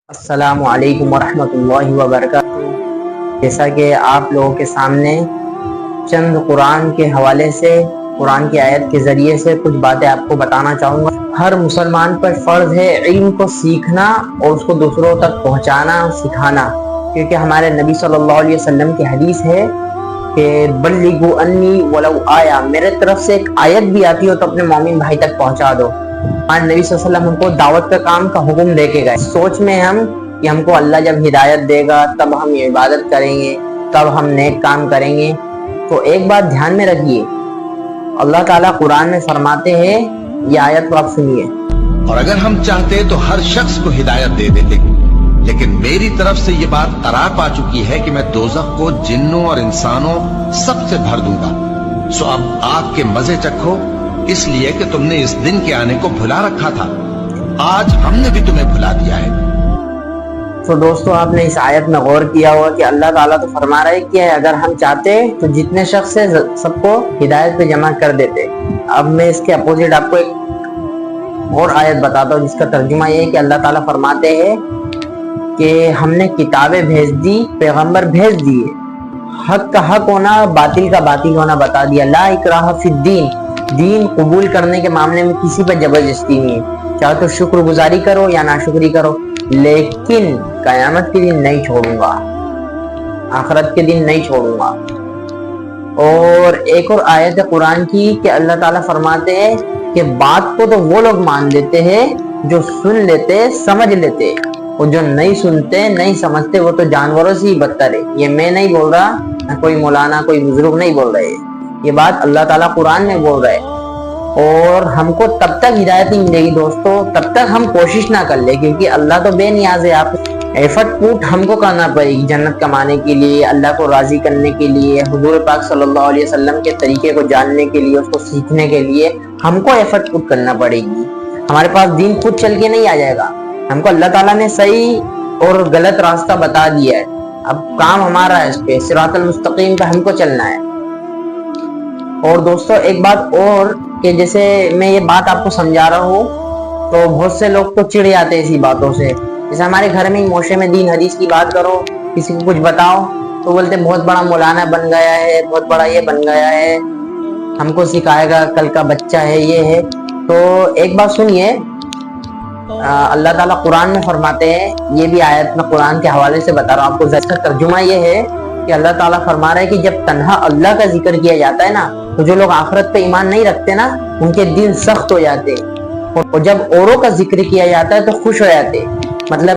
السلام علیکم ورحمۃ اللہ وبرکاتہ۔ جیسا کہ آپ لوگوں کے سامنے چند قرآن کے حوالے سے، قرآن کی آیت کے ذریعے سے کچھ باتیں آپ کو بتانا چاہوں گا۔ ہر مسلمان پر فرض ہے علم کو سیکھنا اور اس کو دوسروں تک پہنچانا، سکھانا، کیونکہ ہمارے نبی صلی اللہ علیہ وسلم کی حدیث ہے کہ بلغوا انی ولو آیا، میرے طرف سے ایک آیت بھی آتی ہو تو اپنے مومن بھائی تک پہنچا دو۔ ہمارے نبی صلی اللہ علیہ وسلم ہم کو دعوت کا کام کا حکم دے کے گئے۔ سوچ میں ہم کہ ہم کو اللہ جب ہدایت دے گا تب ہم عبادت کریں گے، تب ہم نیک کام کریں گے۔ تو ایک بات دھیان میں رکھیے، اللہ تعالیٰ قرآن میں فرماتے ہیں، یہ آیت کو آپ سنیے، اور اگر ہم چاہتے تو ہر شخص کو ہدایت دے دیتے، لیکن میری طرف سے یہ بات قرار پا چکی ہے کہ میں دوزخ کو جنوں اور انسانوں سب سے بھر دوں گا، سو اب آگ کے مزے چکھو، اس لیے کہ تم نے اس دن کے آنے کو بھلا رکھا تھا، آج ہم نے بھی تمہیں بھلا دیا ہے۔ تو دوستو آپ نے اس آیت میں غور کیا ہوا کہ اللہ تعالیٰ تو فرما رہا ہے کہ اگر ہم چاہتے تو جتنے شخص سے سب کو ہدایت پہ جمع کر دیتے۔ اب میں اس کے اپوزٹ آپ کو ایک اور آیت بتاتا ہوں جس کا ترجمہ یہ ہے کہ اللہ تعالیٰ فرماتے ہیں کہ ہم نے کتابیں بھیج دی، پیغمبر بھیج دیے، حق کا حق ہونا، باطل کا باطل ہونا بتا دیا۔ لا اکراہ فی الدین، دین قبول کرنے کے معاملے میں کسی پر زبردستی نہیں ہے، چاہے تو شکر گزاری کرو یا ناشکری کرو، لیکن قیامت کے دن نہیں چھوڑوں گا، آخرت کے دن نہیں چھوڑوں گا۔ اور ایک اور آیت ہے قرآن کی کہ اللہ تعالیٰ فرماتے ہیں کہ بات کو تو وہ لوگ مان لیتے ہیں جو سن لیتے، سمجھ لیتے، اور جو نہیں سنتے، نہیں سمجھتے، وہ تو جانوروں سے ہی بدتر ہے۔ یہ میں نہیں بول رہا، نہ کوئی مولانا، کوئی بزرگ نہیں بول رہے، یہ بات اللہ تعالیٰ قرآن میں بول رہا ہے۔ اور ہم کو تب تک ہدایت نہیں ملے گی دوستو تب تک ہم کوشش نہ کر لیں، کیونکہ اللہ تو بے نیاز ہے۔ آپ ایفرٹ پوٹ ہم کو کرنا پڑے گی جنت کمانے کے لیے، اللہ کو راضی کرنے کے لیے، حضور پاک صلی اللہ علیہ وسلم کے طریقے کو جاننے کے لیے، اس کو سیکھنے کے لیے ہم کو ایفرٹ پوٹ کرنا پڑے گی۔ ہمارے پاس دین خود چل کے نہیں آ جائے گا، ہم کو اللہ تعالیٰ نے صحیح اور غلط راستہ بتا دیا ہے، اب کام ہمارا ہے اس پہ، صراط المستقیم پہ ہم کو چلنا ہے۔ اور دوستو ایک بات اور کہ جیسے میں یہ بات آپ کو سمجھا رہا ہوں تو بہت سے لوگ تو چڑ جاتے ہیں اسی باتوں سے، جیسے ہمارے گھر میں معاشرے میں دین حدیث کی بات کرو، کسی کو کچھ بتاؤ تو بولتے بہت بڑا مولانا بن گیا ہے، بہت بڑا یہ بن گیا ہے، ہم کو سکھائے گا، کل کا بچہ ہے، یہ ہے۔ تو ایک بات سنیے، اللہ تعالیٰ قرآن میں فرماتے ہیں، یہ بھی آیت میں قرآن کے حوالے سے بتا رہا ہوں آپ کو، اس کا ترجمہ یہ ہے کہ اللہ تعالیٰ فرما رہا ہے کہ جب تنہا اللہ کا ذکر کیا جاتا ہے نا تو جو لوگ آخرت پہ ایمان نہیں رکھتے نا ان کے دل سخت ہو جاتے، اور جب اوروں کا ذکر کیا جاتا ہے تو خوش ہو جاتے۔ مطلب